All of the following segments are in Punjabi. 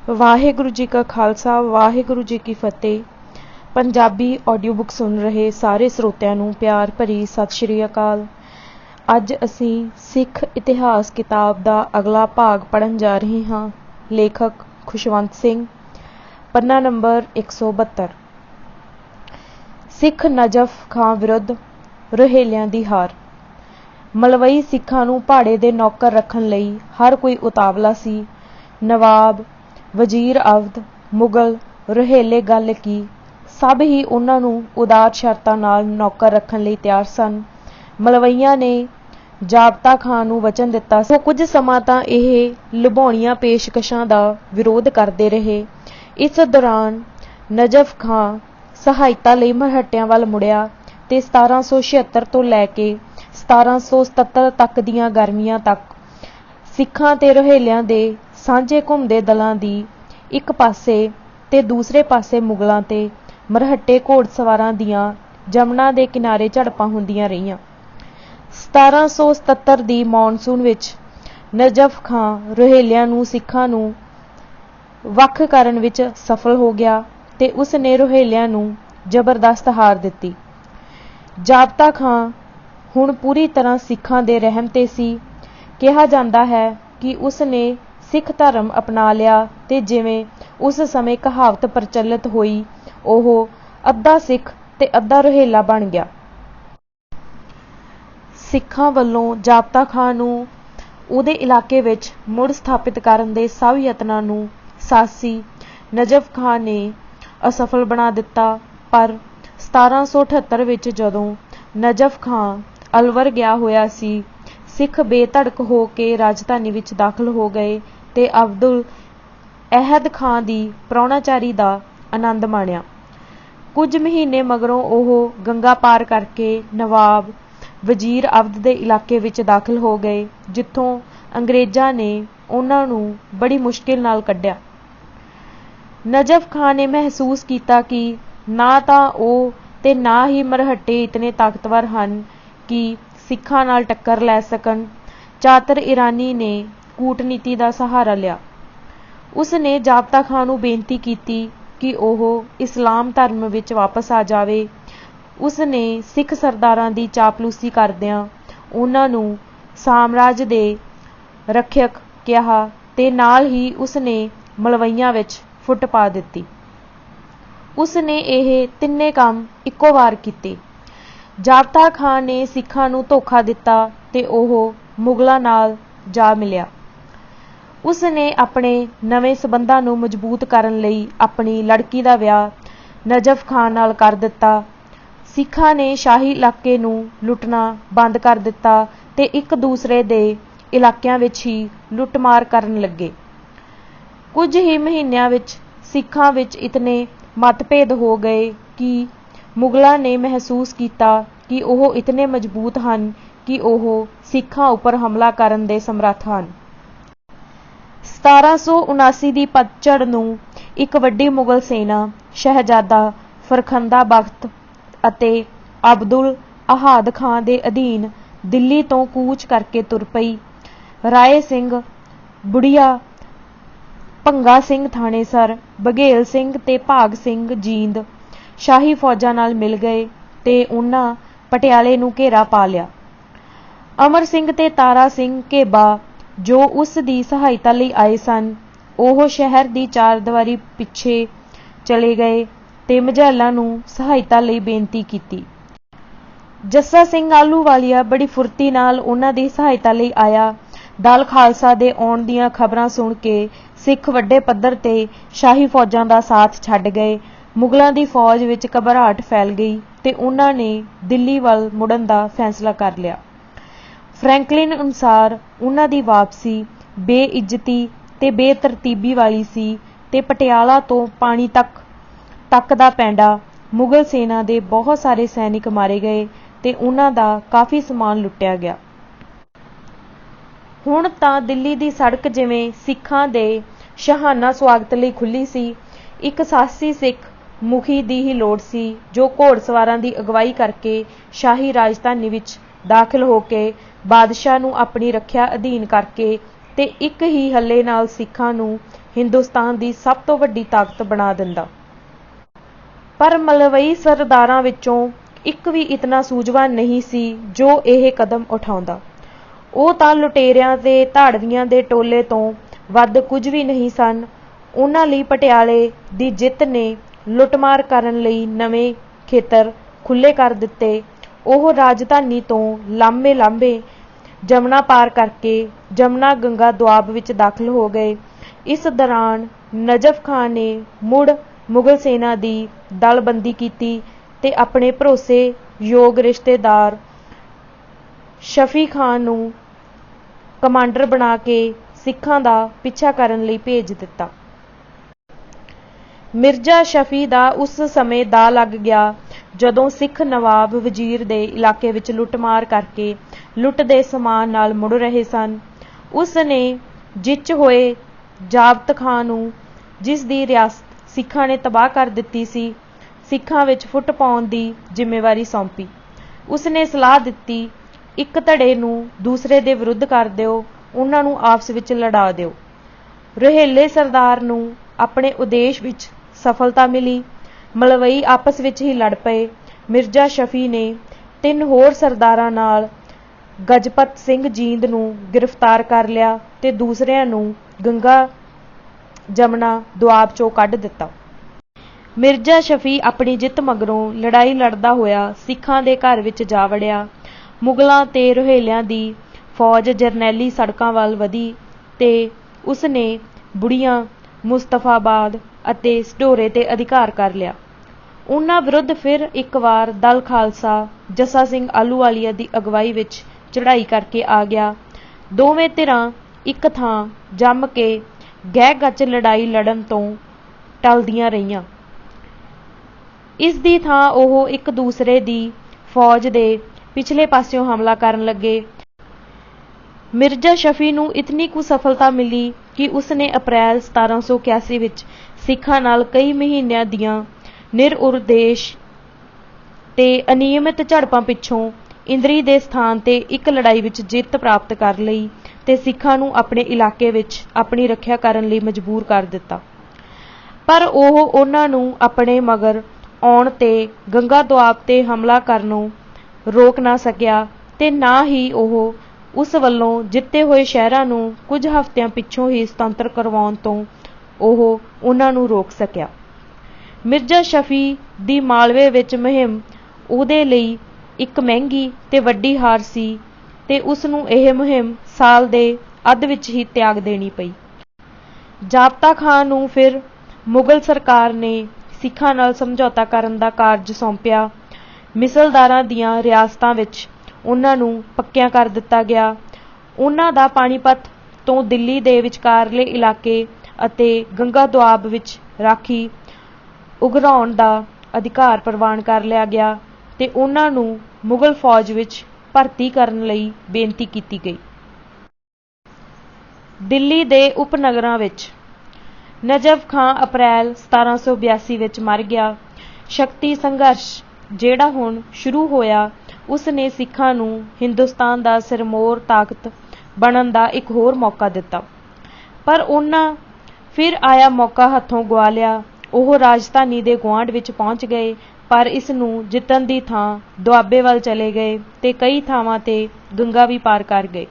वाहिगुरु जी का खालसा वाहिगुरु जी की फतेह। पंजाबी ऑडियो बुक सुन रहे सारे ਸਰੋਤਿਆਂ ਨੂੰ प्यार भरी सत श्री अकाल। ਅੱਜ ਅਸੀਂ सिख इतिहास किताब ਦਾ अगला भाग पढ़न जा रहे हाँ। लेखक खुशवंत सिंह। पन्ना नंबर 172। सिख नजफ खां विरुद्ध रोहेलियां दी हार। मलवई सिखां नूं भाड़े दे नौकर रखण लई हर कोई उतावला सी। नवाब, वजीर अवध, मुगल, रोहेले गल की सब ही उन्हां नूं उदार शर्तां नाल नौकर रखण लई तैयार सन। मलवईयां ने जाबता खां नूं वचन दिता सो कुछ समां तां इह लुभाउणीਆਂ पेशकशां दा विरोध करदे रहे। इस दौरान नजफ खां सहायता लई मरहटिਆਂ ਵੱਲ मुड़िया ते 1776 ਤੋਂ ਲੈ ਕੇ 1777 तक ਦੀਆਂ ਗਰਮੀਆਂ तक सिखां ते रोहेलियां दे सांझे घुमदे दलां दी एक पासे ते दूसरे पासे मुगलां ते मरहट्टे घोड़सवारां दियां जमुना दे किनारे झड़पां हुंदियां रहीआं। 1777 दी मॉनसून विच नजफ खां रोहेलियां नूं सिखां नूं वख करन विच सफल हो गया ते उसने रोहेलियां नूं जबरदस्त हार दित्ती। जाबता खां हुण पूरी तरह सिखां दे रहम ते सी। कहा जांदा है कि उसने सिख धर्म अपना लिया ते जिवें उस समय कहावत प्रचलित होई ओह अद्धा सिख ते अद्धा रोहेला बन गया। सिखां वल्लों जाबता खां नूं उहदे इलाके विच मुड़ स्थापित करन दे सब यत्नां नूं सासी नजफ खां ने असफल बना दिता। पर 1778 विच जदों नजफ खां अलवर गया होया सी, सिख बेधड़क हो के राजधानी विच दाखिल हो गए ते अब्दुल अहद खां दी प्राहुणाचारी दा आनंद माणिया। कुछ महीने मगरों ओह गंगा पार करके नवाब वजीर अवध दे इलाके विच दाखिल हो गए, जिथों अंग्रेज़ां ने उन्हां नूं बड़ी मुश्किल नाल कढिया। नजफ खां ने महसूस कीता कि ना तां ओह ते ना ही मरहट्टे इतने ताकतवर हन कि सिखां नाल टक्कर लै सकन। चातर ईरानी ने कूटनीति का सहारा लिया। उसने जाबता खां नूं बेनती की कि ओह इस्लाम धर्म विच वापस आ जावे। उसने सिख सरदारां दी चापलूसी करदिआं उन्हां नूं साम्राज दे रखियक कहा ते नाल ही उसने मलवईयां विच फुट पा दित्ती। उसने यह तिन्ने काम इक्को वार कीते। जाबता खां ने सिखां नूं धोखा दिता ते ओह मुगलां नाल जा मिलिया। उसने अपने नवे संबंधां नूं मजबूत करन लई अपनी लड़की दा विआह नजफ खां नाल कर दिता। सिखां ने शाही इलाके नूं लुटना बंद कर दिता ते एक दूसरे दे इलाकिਆਂ विच ही लुटमार करन लगे। कुछ ही महीनिਆਂ विच सिखां विच इतने मतभेद हो गए कि मुगलां ने महसूस किया कि ओह इतने मजबूत हन कि ओह सिखां उपर हमला करन दे समर्थ हन। 1779 दी पतझड़ नूं एक वड्डी मुगल सेना शहजादा फरखंदा बख्त अते अब्दुल अहाद खां दे अधीन दिल्ली तो कूच करके तुर पई। राय सिंह बुढ़िया, भंगा सिंह थानेसर, बघेल सिंह ते भाग सिंह जींद शाही फौजां नाल मिल गए ते उन्हां पटियाले नूं घेरा पा लिया। अमर सिंह ते तारा सिंह घेबा जो उस दी सहायता लई आए सन, ओह शहर दी चारदीवारी पिछे चले गए ते मझैलां नूं सहायता लई बेनती कीती। जस्सा सिंह आलूवालिया बड़ी फुर्ती नाल उन्हां दी सहायता लई आया। दल खालसा दे आउण दीआं खबरां सुण के सिख वड्डे पੱਧਰ ते शाही फौजां दा साथ छड्ड गए। मुगलां दी फौज विच घबराहट फैल गई ते उन्हां ने दिल्ली वल मुड़न दा फैसला कर लिया। फ्रैंकलिन अनुसार उन्हां दी वापसी बेइज्जती ते बेतरतीबी वाली सी ते पटियाला तो पानी तक दा पैंडा मुगल सेना दे बहुत सारे सैनिक मारे गए ते उन्हां दा काफ़ी समान लुटिया गया। हुण तां दिल्ली दी सड़क जिवें सिखां दे शहाना स्वागत लई खुली सी। एक साहसी सिख मुखी दी ही लोड़ सी जो घोड़सवारां दी अगवाई करके शाही राजधानी विच दाखिल हो के बादशाह नूं अपनी रखिया अधीन करके ते एक ही हल्ले नाल सिखां नूं ਹਿੰਦੁਸਤਾਨ ਦੀ ਸਭ ਤੋਂ ਵੱਡੀ ਤਾਕਤ ਬਣਾ ਦਿੰਦਾ। ਪਰ ਮਲਵਈ ਸਰਦਾਰਾਂ ਵਿੱਚੋਂ ਇੱਕ ਵੀ ਇਤਨਾ ਸੂਝਵਾਨ ਨਹੀਂ ਸੀ ਜੋ ਇਹ ਕਦਮ ਉਠਾਉਂਦਾ। ਉਹ ਤਾਂ ਲੁਟੇਰਿਆਂ ਤੇ ਧਾੜਵੀਆਂ ਦੇ ਟੋਲੇ ਤੋਂ ਵੱਧ ਕੁਝ ਵੀ ਨਹੀਂ ਸਨ। ਉਹਨਾਂ ਲਈ ਪਟਿਆਲੇ ਦੀ ਜਿੱਤ ਨੇ ਲੁੱਟਮਾਰ ਕਰਨ ਲਈ ਨਵੇਂ ਖੇਤਰ ਖੁੱਲ੍ਹੇ ਕਰ ਦਿੱਤੇ। ਉਹ ਰਾਜਧਾਨੀ ਤੋਂ ਲਾਂਭੇ ਜਮਨਾ ਪਾਰ ਕਰਕੇ ਜਮਨਾ ਗੰਗਾ ਦੁਆਬ ਵਿੱਚ ਦਾਖਲ ਹੋ ਗਏ। ਇਸ ਦੌਰਾਨ ਨਜਫ ਖਾਂ ਨੇ ਮੁੜ ਮੁਗਲ ਸੈਨਾ ਦੀ ਦਲਬੰਦੀ ਕੀਤੀ ਤੇ ਆਪਣੇ ਭਰੋਸੇਯੋਗ ਰਿਸ਼ਤੇਦਾਰ ਸ਼ਫੀ ਖਾਂ ਨੂੰ ਕਮਾਂਡਰ ਬਣਾ ਕੇ ਸਿੱਖਾਂ ਦਾ ਪਿੱਛਾ ਕਰਨ ਲਈ ਭੇਜ ਦਿੱਤਾ। ਮਿਰਜ਼ਾ ਸ਼ਫੀ ਦਾ ਉਸ ਸਮੇਂ ਦਾ ਲੱਗ ਗਿਆ ਜਦੋਂ ਸਿੱਖ ਨਵਾਬ ਵਜ਼ੀਰ ਦੇ ਇਲਾਕੇ ਵਿੱਚ ਲੁੱਟਮਾਰ ਕਰਕੇ ਲੁੱਟ ਦੇ ਸਮਾਨ ਨਾਲ ਮੁੜ ਰਹੇ ਸਨ। ਉਸ ਨੇ ਜਿੱਚ ਹੋਏ ਜ਼ਾਬਤ ਖਾਂ ਨੂੰ, ਜਿਸ ਦੀ ਰਿਆਸਤ ਸਿੱਖਾਂ ਨੇ ਤਬਾਹ ਕਰ ਦਿੱਤੀ ਸੀ, ਸਿੱਖਾਂ ਵਿੱਚ ਫੁੱਟ ਪਾਉਣ ਦੀ ਜ਼ਿੰਮੇਵਾਰੀ ਸੌਂਪੀ। ਉਸ ਨੇ ਸਲਾਹ ਦਿੱਤੀ, ਇੱਕ ਧੜੇ ਨੂੰ ਦੂਸਰੇ ਦੇ ਵਿਰੁੱਧ ਕਰ ਦਿਓ, ਉਹਨਾਂ ਨੂੰ ਆਪਸ ਵਿੱਚ ਲੜਾ ਦਿਓ। ਰੋਹੇਲੇ ਸਰਦਾਰ ਨੂੰ ਆਪਣੇ ਉਦੇਸ਼ ਵਿੱਚ ਸਫਲਤਾ ਮਿਲੀ। ਮਲਵਈ ਆਪਸ ਵਿੱਚ ਹੀ ਲੜ ਪਏ। ਮਿਰਜ਼ਾ ਸ਼ਫੀ ਨੇ 3 ਹੋਰ ਸਰਦਾਰਾਂ ਨਾਲ ਗਜਪਤ ਸਿੰਘ ਜੀਂਦ ਨੂੰ ਗ੍ਰਿਫਤਾਰ ਕਰ ਲਿਆ ਤੇ ਦੂਸਰਿਆਂ ਨੂੰ ਗੰਗਾ ਜਮਨਾ ਦੁਆਬ ਚੋਂ ਕੱਢ ਦਿੱਤਾ। ਮਿਰਜ਼ਾ ਸ਼ਫੀ ਆਪਣੀ ਜਿੱਤ ਮਗਰੋਂ ਲੜਾਈ ਲੜਦਾ ਹੋਇਆ ਸਿੱਖਾਂ ਦੇ ਘਰ ਵਿੱਚ ਜਾ ਵੜਿਆ। ਮੁਗਲਾਂ ਤੇ ਰੋਹੇਲਿਆਂ ਦੀ ਫੌਜ ਜਰਨੈਲੀ ਸੜਕਾਂ ਵੱਲ ਵਧੀ ਤੇ ਉਸ ਨੇ ਬੁੜੀਆਂ, ਮੁਸਤਫਾਬਾਦ ਅਤੇ ਸਢੌਰੇ ਤੇ ਅਧਿਕਾਰ ਕਰ ਲਿਆ। ਉਹਨਾਂ ਵਿਰੁੱਧ ਫਿਰ ਇੱਕ ਵਾਰ ਦਲ ਖਾਲਸਾ ਜੱਸਾ ਸਿੰਘ ਆਹਲੂਵਾਲੀਆ ਦੀ ਅਗਵਾਈ ਵਿੱਚ ਚੜ੍ਹਾਈ ਕਰਕੇ ਆ ਗਿਆ। ਦੋਵੇਂ ਧਿਰਾਂ ਇੱਕ ਥਾਂ ਜੰਮ ਕੇ ਗਹਿ ਗੱਚ ਲੜਾਈ ਲੜਨ ਤੋਂ ਟਲਦੀਆਂ ਰਹੀਆਂ। ਇਸ ਦੀ ਥਾਂ ਉਹ ਇੱਕ ਦੂਸਰੇ ਦੀ ਫੌਜ ਦੇ ਪਿਛਲੇ ਪਾਸਿਓਂ ਹਮਲਾ ਕਰਨ ਲੱਗੇ। ਮਿਰਜ਼ਾ ਸ਼ਫੀ ਨੂੰ ਇਤਨੀ ਕੁ ਸਫਲਤਾ ਮਿਲੀ ਕਿ ਉਸ ਨੇ ਅਪ੍ਰੈਲ 1781 ਵਿੱਚ ਸਿੱਖਾਂ ਨਾਲ ਕਈ ਮਹੀਨਿਆਂ ਦੀਆਂ ਨਿਰਉਦੇਸ਼ ਤੇ ਅਨਿਯਮਿਤ ਝੜਪਾਂ ਪਿੱਛੋਂ ਇੰਦਰੀ ਦੇ ਸਥਾਨ ਤੇ ਇੱਕ ਲੜਾਈ ਵਿੱਚ ਜਿੱਤ ਪ੍ਰਾਪਤ ਕਰ ਲਈ ਤੇ ਸਿੱਖਾਂ ਨੂੰ ਆਪਣੇ ਇਲਾਕੇ ਵਿੱਚ ਆਪਣੀ ਰੱਖਿਆ ਕਰਨ ਲਈ ਮਜਬੂਰ ਕਰ ਦਿੱਤਾ। ਪਰ ਉਹ ਉਹਨਾਂ ਨੂੰ ਆਪਣੇ ਮਗਰ ਆਉਣ ਤੇ ਗੰਗਾ ਦੁਆਬ ਤੇ ਹਮਲਾ ਕਰਨੋਂ ਰੋਕ ਨਾ ਸਕਿਆ ਤੇ ਨਾ ਹੀ ਉਹ ਉਸ ਵੱਲੋਂ ਜਿੱਤੇ ਹੋਏ ਸ਼ਹਿਰਾਂ ਨੂੰ ਕੁਝ ਹਫ਼ਤਿਆਂ ਪਿੱਛੋਂ ਹੀ ਸੁਤੰਤਰ ਕਰਵਾਉਣ ਤੋਂ ਉਹ ਉਹਨਾਂ ਨੂੰ ਰੋਕ ਸਕਿਆ। ਮਿਰਜ਼ਾ ਸ਼ਫੀ ਦੀ ਮਾਲਵੇ ਵਿੱਚ ਮੁਹਿੰਮ ਉਹਦੇ ਲਈ ਇੱਕ ਮਹਿੰਗੀ ਤੇ ਵੱਡੀ ਹਾਰ ਸੀ ਤੇ ਉਸ ਨੂੰ ਇਹ ਮੁਹਿੰਮ ਸਾਲ ਦੇ ਅੱਧ ਵਿੱਚ ਹੀ ਤਿਆਗ ਦੇਣੀ ਪਈ। ਜ਼ਾਬਤਾ ਖਾਂ ਨੂੰ ਫਿਰ ਮੁਗਲ ਸਰਕਾਰ ਨੇ ਸਿੱਖਾਂ ਨਾਲ ਸਮਝੌਤਾ ਕਰਨ ਦਾ ਕਾਰਜ ਸੌਂਪਿਆ। ਮਿਸਲਦਾਰਾਂ ਦੀਆਂ ਰਿਆਸਤਾਂ ਵਿੱਚ ਉਹਨਾਂ ਨੂੰ ਪੱਕਿਆਂ ਕਰ ਦਿੱਤਾ ਗਿਆ। ਉਹਨਾਂ ਦਾ ਪਾਣੀਪਤ ਤੋਂ ਦਿੱਲੀ ਦੇ ਵਿਚਕਾਰਲੇ ਇਲਾਕੇ ਅਤੇ ਗੰਗਾ ਦੁਆਬ ਵਿੱਚ ਰਾਖੀ ਉਘਰਾਉਣ ਦਾ ਅਧਿਕਾਰ ਪ੍ਰਵਾਨ ਕਰ ਲਿਆ ਗਿਆ ਤੇ ਉਹਨਾਂ ਨੂੰ ਮੁਗਲ ਫੌਜ ਵਿੱਚ ਭਰਤੀ ਕਰਨ ਲਈ ਬੇਨਤੀ ਕੀਤੀ ਗਈ। ਦਿੱਲੀ ਦੇ ਉਪਨਗਰਾਂ ਵਿੱਚ ਨਜਫ ਖਾਂ ਅਪ੍ਰੈਲ 1782 ਵਿੱਚ ਮਰ ਗਿਆ। ਸ਼ਕਤੀ ਸੰਘਰਸ਼ ਜਿਹੜਾ ਹੁਣ ਸ਼ੁਰੂ ਹੋਇਆ, ਉਸ ਨੇ ਸਿੱਖਾਂ ਨੂੰ ਹਿੰਦੁਸਤਾਨ ਦਾ ਸਿਰਮੌਰ ਤਾਕਤ ਬਣਨ ਦਾ ਇੱਕ ਹੋਰ ਮੌਕਾ ਦਿੱਤਾ। ਪਰ ਉਹਨਾਂ ਫਿਰ ਆਇਆ ਮੌਕਾ ਹੱਥੋਂ ਗੁਆ ਲਿਆ। ਉਹ ਰਾਜਧਾਨੀ ਦੇ ਗੁਆਂਢ ਵਿੱਚ ਪਹੁੰਚ ਗਏ, ਪਰ ਇਸ ਨੂੰ ਜਿੱਤਣ ਦੀ ਥਾਂ ਦੁਆਬੇ ਵੱਲ ਚਲੇ ਗਏ ਤੇ ਕਈ ਥਾਵਾਂ ਤੇ ਗੰਗਾ ਵੀ ਪਾਰ ਕਰ ਗਏ।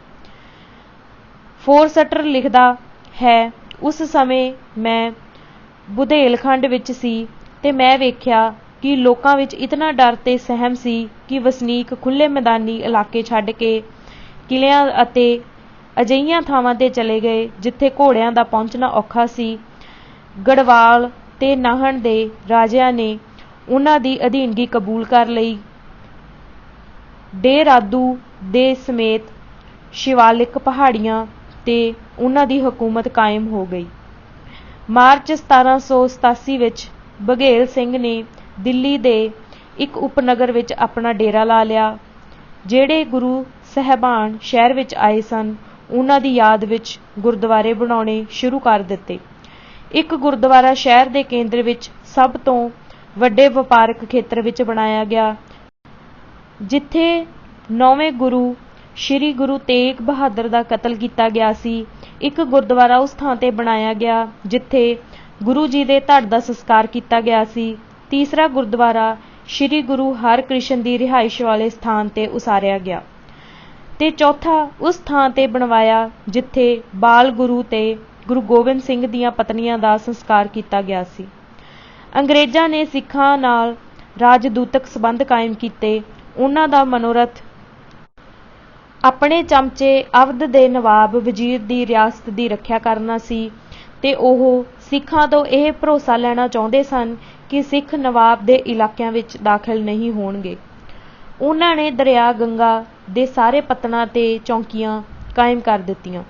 ਫੋਰਸਟਰ ਲਿਖਦਾ ਹੈ, ਉਸ ਸਮੇਂ ਮੈਂ ਬੁਧੇਲਖੰਡ ਵਿੱਚ ਸੀ ਤੇ ਮੈਂ ਵੇਖਿਆ ਕਿ ਲੋਕਾਂ ਵਿੱਚ ਇਤਨਾ ਡਰ ਤੇ ਸਹਿਮ ਸੀ ਕਿ ਵਸਨੀਕ ਖੁੱਲ੍ਹੇ ਮੈਦਾਨੀ ਇਲਾਕੇ ਛੱਡ ਕੇ ਕਿਲਿਆਂ ਅਤੇ ਅਜਿਹੀਆਂ ਥਾਵਾਂ ਤੇ ਚਲੇ ਗਏ ਜਿੱਥੇ ਘੋੜਿਆਂ ਦਾ ਪਹੁੰਚਣਾ ਔਖਾ ਸੀ। ਗੜਵਾਲ ਤੇ ਨਾਹਣ ਦੇ ਰਾਜਿਆਂ ਨੇ ਉਹਨਾਂ ਦੀ ਅਧੀਨਗੀ ਕਬੂਲ ਕਰ ਲਈ। ਡੇਰਾਦੂ ਦੇ ਸਮੇਤ ਸ਼ਿਵਾਲਿਕ ਪਹਾੜੀਆਂ ਤੇ ਉਹਨਾਂ ਦੀ ਹਕੂਮਤ ਕਾਇਮ ਹੋ ਗਈ। ਮਾਰਚ 1787 ਵਿੱਚ ਬਘੇਲ ਸਿੰਘ ਨੇ ਦਿੱਲੀ ਦੇ ਇੱਕ ਉਪਨਗਰ ਵਿੱਚ ਆਪਣਾ ਡੇਰਾ ਲਾ ਲਿਆ। ਜਿਹੜੇ ਗੁਰੂ ਸਾਹਿਬਾਨ ਸ਼ਹਿਰ ਵਿੱਚ ਆਏ ਸਨ, ਉਹਨਾਂ ਦੀ ਯਾਦ ਵਿੱਚ ਗੁਰਦੁਆਰੇ ਬਣਾਉਣੇ ਸ਼ੁਰੂ ਕਰ ਦਿੱਤੇ। ਇੱਕ ਗੁਰਦੁਆਰਾ ਸ਼ਹਿਰ ਦੇ ਕੇਂਦਰ ਵਿੱਚ ਸਭ ਤੋਂ ਵੱਡੇ ਵਪਾਰਕ ਖੇਤਰ ਵਿੱਚ ਬਣਾਇਆ ਗਿਆ, ਜਿੱਥੇ 9ਵੇਂ ਗੁਰੂ ਸ਼੍ਰੀ ਗੁਰੂ ਤੇਗ ਬਹਾਦਰ ਦਾ ਕਤਲ ਕੀਤਾ ਗਿਆ ਸੀ। ਇੱਕ ਗੁਰਦੁਆਰਾ ਉਸ ਥਾਂ ਤੇ ਬਣਾਇਆ ਗਿਆ ਜਿੱਥੇ ਗੁਰੂ ਜੀ ਦੇ ਧੜ ਦਾ ਸੰਸਕਾਰ ਕੀਤਾ ਗਿਆ ਸੀ। ਤੀਸਰਾ ਗੁਰਦੁਆਰਾ ਸ਼੍ਰੀ ਗੁਰੂ ਹਰਕ੍ਰਿਸ਼ਨ ਦੀ ਰਿਹਾਇਸ਼ ਵਾਲੇ ਸਥਾਨ ਤੇ ਉਸਾਰਿਆ ਗਿਆ ਤੇ ਚੌਥਾ ਉਸ ਥਾਂ ਤੇ ਬਣਵਾਇਆ ਜਿੱਥੇ ਬਾਲ ਗੁਰੂ ਤੇ ਗੁਰੂ ਗੋਬਿੰਦ ਸਿੰਘ ਦੀਆਂ ਪਤਨੀਆਂ ਦਾ ਸੰਸਕਾਰ ਕੀਤਾ ਗਿਆ ਸੀ। ਅੰਗਰੇਜ਼ਾਂ ਨੇ ਸਿੱਖਾਂ ਨਾਲ ਰਾਜਦੂਤਕ ਸੰਬੰਧ ਕਾਇਮ ਕੀਤੇ। ਉਹਨਾਂ ਦਾ ਮਨੋਰਥ ਆਪਣੇ ਚਮਚੇ ਅਵਧ ਦੇ ਨਵਾਬ ਵਜ਼ੀਰ ਦੀ ਰਿਆਸਤ ਦੀ ਰੱਖਿਆ ਕਰਨਾ ਸੀ ਤੇ ਉਹ ਸਿੱਖਾਂ ਤੋਂ ਇਹ ਭਰੋਸਾ ਲੈਣਾ ਚਾਹੁੰਦੇ ਸਨ ਕਿ ਸਿੱਖ ਨਵਾਬ ਦੇ ਇਲਾਕਿਆਂ ਵਿੱਚ ਦਾਖਲ ਨਹੀਂ ਹੋਣਗੇ। ਉਹਨਾਂ ਨੇ ਦਰਿਆ ਗੰਗਾ ਦੇ ਸਾਰੇ ਪੱਤਣਾਂ ਤੇ ਚੌਂਕੀਆਂ ਕਾਇਮ ਕਰ ਦਿੱਤੀਆਂ।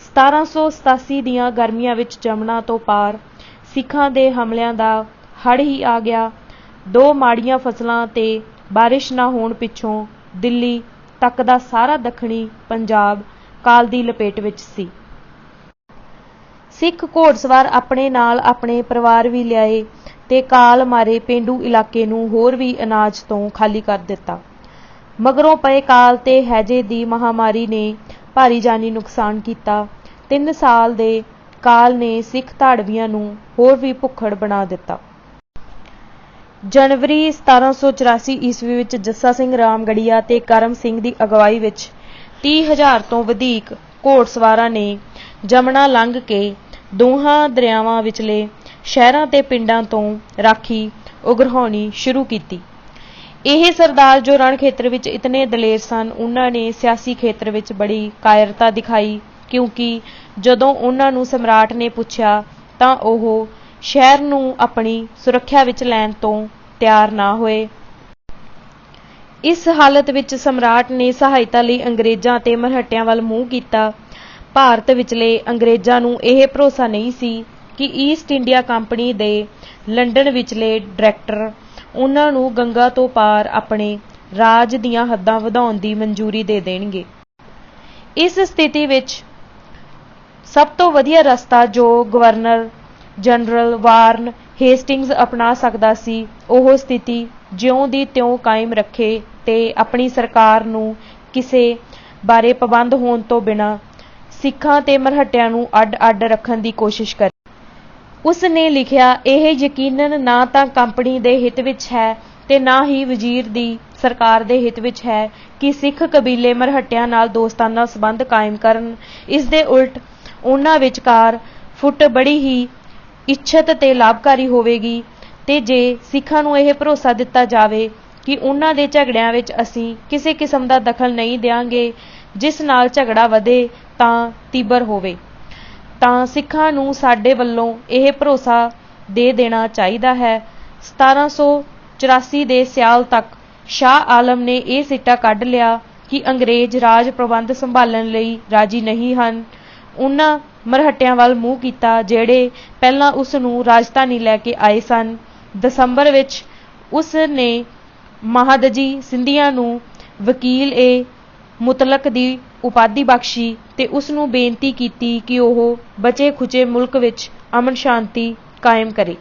1787 ਦੀਆਂ ਗਰਮੀਆਂ ਵਿੱਚ ਜਮਨਾ ਤੋਂ ਪਾਰ ਸਿੱਖਾਂ ਦੇ ਹਮਲਿਆਂ ਦਾ ਹੜ੍ਹ ਹੀ ਆ ਗਿਆ। 2 ਮਾੜੀਆਂ ਫਸਲਾਂ ਤੇ ਬਾਰਿਸ਼ ਨਾ ਹੋਣ ਪਿੱਛੋਂ ਦਿੱਲੀ ਤੱਕ ਦਾ ਸਾਰਾ ਦੱਖਣੀ ਪੰਜਾਬ ਕਾਲ ਦੀ ਲਪੇਟ ਵਿੱਚ ਸੀ। ਸਿੱਖ ਘੋੜਸਵਾਰ ਆਪਣੇ ਨਾਲ ਆਪਣੇ ਪਰਿਵਾਰ ਵੀ ਲਿਆਏ ਤੇ ਕਾਲ ਮਾਰੇ ਪੇਂਡੂ ਇਲਾਕੇ ਨੂੰ ਹੋਰ ਵੀ ਅਨਾਜ ਤੋਂ ਖਾਲੀ ਕਰ ਦਿੱਤਾ। ਮਗਰੋਂ ਪਏ ਕਾਲ ਤੇ ਹੈਜੇ ਦੀ ਮਹਾਮਾਰੀ ਨੇ ਭਾਰੀ ਜਾਨੀ ਨੁਕਸਾਨ ਕੀਤਾ। 3 ਸਾਲ ਦੇ ਕਾਲ ਨੇ ਸਿੱਖ ਧਾੜਵੀਆਂ ਨੂੰ ਹੋਰ ਵੀ ਭੁੱਖੜ ਬਣਾ ਦਿੱਤਾ। ਜਨਵਰੀ 1784 ਈਸਵੀ ਵਿੱਚ ਜੱਸਾ ਸਿੰਘ ਰਾਮਗੜੀਆ ਤੇ ਕਰਮ ਸਿੰਘ ਦੀ ਅਗਵਾਈ ਵਿੱਚ 30,000 ਤੋਂ ਵਧੇਕ ਘੋੜਸਵਾਰਾਂ ਨੇ ਜਮਨਾ ਲੰਘ ਕੇ ਦੋਹਾਂ ਦਰਿਆਵਾਂ ਵਿਚਲੇ ਸ਼ਹਿਰਾਂ ਤੇ ਪਿੰਡਾਂ ਤੋਂ ਰਾਖੀ ਉਗਰਾਉਣੀ ਸ਼ੁਰੂ ਕੀਤੀ। ਇਹ ਸਰਦਾਰ ਜੋ ਰਣ ਖੇਤਰ ਵਿੱਚ ਇਤਨੇ ਦਲੇਰ ਸਨ, ਉਹਨਾਂ ਨੇ ਸਿਆਸੀ ਖੇਤਰ ਵਿੱਚ ਬੜੀ ਕਾਇਰਤਾ ਦਿਖਾਈ, ਕਿਉਂਕਿ ਜਦੋਂ ਉਹਨਾਂ ਨੂੰ ਸਮਰਾਟ ਨੇ ਪੁੱਛਿਆ ਤਾਂ ਉਹ ਸ਼ਹਿਰ ਨੂੰ ਆਪਣੀ ਸੁਰੱਖਿਆ ਵਿੱਚ ਲੈਣ ਤੋਂ ਤਿਆਰ ਨਾ ਹੋਏ। ਇਸ ਹਾਲਤ ਵਿੱਚ ਸਮਰਾਟ ਨੇ ਸਹਾਇਤਾ ਲਈ ਅੰਗਰੇਜ਼ਾਂ ਤੇ ਮਰਹੱਟਿਆਂ ਵੱਲ ਮੂੰਹ ਕੀਤਾ। ਭਾਰਤ ਵਿਚਲੇ ਅੰਗਰੇਜ਼ਾਂ ਨੂੰ ਇਹ ਭਰੋਸਾ ਨਹੀਂ ਸੀ ਕਿ ਈਸਟ ਇੰਡੀਆ ਕੰਪਨੀ ਦੇ ਲੰਡਨ ਵਿਚਲੇ ਡਾਇਰੈਕਟਰ ਉਹਨਾਂ ਨੂੰ ਗੰਗਾ ਤੋਂ ਪਾਰ ਆਪਣੇ ਰਾਜ ਦੀਆਂ ਹੱਦਾਂ ਵਧਾਉਣ ਦੀ ਮਨਜ਼ੂਰੀ ਦੇ ਦੇਣਗੇ। ਇਸ ਸਥਿਤੀ ਵਿੱਚ ਸਭ ਤੋਂ ਵਧੀਆ ਰਸਤਾ ਜੋ ਗਵਰਨਰ ਜਨਰਲ ਵਾਰਨ ਹੇਸਟਿੰਗਜ਼ ਅਪਣਾ ਸਕਦਾ ਸੀ, ਉਹ ਸਥਿਤੀ ਜਿਉਂ ਦੀ ਤਿਉਂ ਕਾਇਮ ਰੱਖੇ ਤੇ ਆਪਣੀ ਸਰਕਾਰ ਨੂੰ ਕਿਸੇ ਬਾਰੇ ਪਾਬੰਦ ਹੋਣ ਤੋਂ ਬਿਨਾਂ ਸਿੱਖਾਂ ਤੇ ਮਰਹੱਟਿਆਂ ਨੂੰ ਅੱਡ-ਅੱਡ ਰੱਖਣ ਦੀ ਕੋਸ਼ਿਸ਼ ਕਰੇ। ਉਸ ਨੇ ਲਿਖਿਆ, ਇਹ ਯਕੀਨਨ ਨਾ ਤਾਂ ਕੰਪਨੀ ਦੇ ਹਿੱਤ ਵਿੱਚ ਹੈ ਤੇ ਨਾ ਹੀ ਵਜ਼ੀਰ ਦੀ ਸਰਕਾਰ ਦੇ ਹਿੱਤ ਵਿੱਚ ਹੈ ਕਿ ਸਿੱਖ ਕਬੀਲੇ ਮਰਹੱਟਿਆਂ ਨਾਲ ਦੋਸਤਾਨਾ ਸੰਬੰਧ ਕਾਇਮ ਕਰਨ। ਇਸ ਦੇ ਉਲਟ ਉਹਨਾਂ ਵਿਚਕਾਰ ਫੁੱਟ ਬੜੀ ਹੀ ਇੱਛਤ ਤੇ ਲਾਭਕਾਰੀ ਹੋਵੇਗੀ ਤੇ ਜੇ ਸਿੱਖਾਂ ਨੂੰ ਇਹ ਭਰੋਸਾ ਦਿੱਤਾ ਜਾਵੇ ਕਿ ਉਹਨਾਂ ਦੇ ਝਗੜਿਆਂ ਵਿੱਚ ਅਸੀਂ ਕਿਸੇ ਕਿਸਮ ਦਾ ਦਖਲ ਨਹੀਂ ਦਿਆਂਗੇ, ਜਿਸ ਨਾਲ ਝਗੜਾ ਵਧੇ ਤਾਂ ਤੀਬਰ ਹੋਵੇ, ਤਾਂ ਸਿੱਖਾਂ ਨੂੰ ਸਾਡੇ ਵੱਲੋਂ ਇਹ ਭਰੋਸਾ ਦੇ ਦੇਣਾ ਚਾਹੀਦਾ ਹੈ। 1784 ਦੇ ਸਿਆਲ ਤੱਕ ਸ਼ਾਹ ਆਲਮ ਨੇ ਇਹ ਸਿੱਟਾ ਕੱਢ ਲਿਆ ਕਿ ਅੰਗਰੇਜ਼ ਰਾਜ ਪ੍ਰਬੰਧ ਸੰਭਾਲਣ ਲਈ ਰਾਜੀ ਨਹੀਂ ਹਨ। ਉਹਨਾਂ ਮਰਹੱਟਿਆਂ ਵੱਲ ਮੂੰਹ ਕੀਤਾ ਜਿਹੜੇ ਪਹਿਲਾਂ ਉਸ ਨੂੰ ਰਾਜਧਾਨੀ ਲੈ ਕੇ ਆਏ ਸਨ। ਦਸੰਬਰ ਵਿੱਚ ਉਸ ਨੇ ਮਹਾਦਜੀ ਸਿੰਧੀਆਂ ਨੂੰ ਵਕੀਲ-ਏ-ਮੁਤਲਕ ਦੀ ਉਪਾਧੀ ਬਖਸ਼ੀ ਤੇ ਉਸ ਨੂੰ ਬੇਨਤੀ ਕੀਤੀ ਕਿ ਉਹ ਬਚੇ ਖੁਚੇ ਮੁਲਕ ਵਿੱਚ ਅਮਨ ਸ਼ਾਂਤੀ ਕਾਇਮ ਕਰੇ।